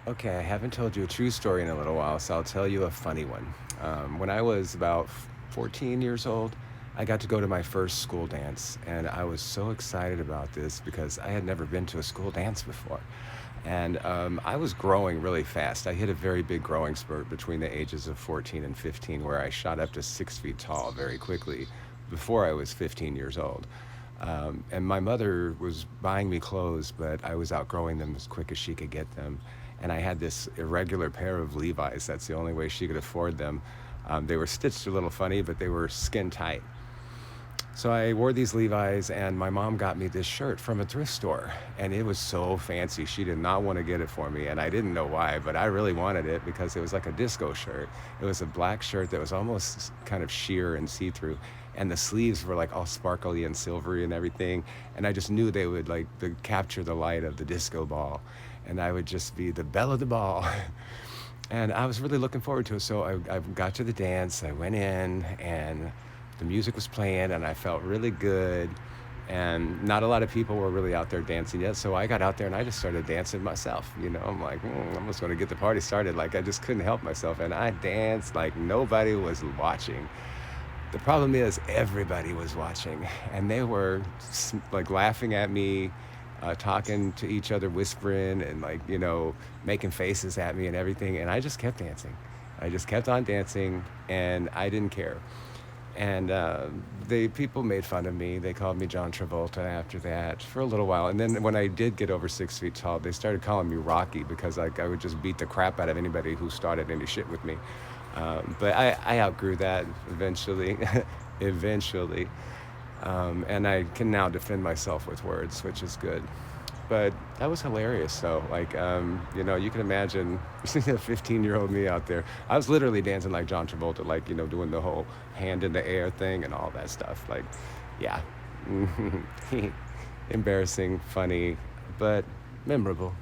Okay, I haven't told you a true story in a little while, so I'll tell you a funny one. When I was about 14 years old, I got to go to my first school dance, and I was so excited about this because I had never been to a school dance before. And I was growing really fast. I hit a very big growing spurt between the ages of 14 and 15, where I shot up to 6 feet tall very quickly before I was 15 years old. And my mother was buying me clothes, but I was outgrowing them as quick as she could get them. And I had this irregular pair of Levi's. That's the only way she could afford them. They were stitched a little funny, but they were skin tight. So I wore these Levi's, and my mom got me this shirt from a thrift store, and it was so fancy. She did not want to get it for me, and I didn't know why, but I really wanted it because it was like a disco shirt. It was a black shirt that was almost kind of sheer and see-through, and the sleeves were like all sparkly and silvery and everything, and I just knew they would like capture the light of the disco ball, and I would just be the belle of the ball. And I was really looking forward to it. So I got to the dance, I went in, and the music was playing, and I felt really good. And not a lot of people were really out there dancing yet. So I got out there and I just started dancing myself. I'm like, I'm just going to get the party started. Like, I just couldn't help myself. And I danced like nobody was watching. The problem is everybody was watching, and they were like laughing at me, talking to each other, whispering, and like making faces at me and everything. And I just kept dancing. I just kept on dancing, and I didn't care. And the people made fun of me. They called me John Travolta after that for a little while. And then when I did get over 6 feet tall, they started calling me Rocky because like I would just beat the crap out of anybody who started any shit with me. But I outgrew that eventually, eventually. And I can now defend myself with words, which is good. But that was hilarious. So, like, you can imagine a 15-year-old me out there. I was literally dancing like John Travolta, like, doing the whole hand in the air thing and all that stuff. Like, yeah. Embarrassing, funny, but memorable.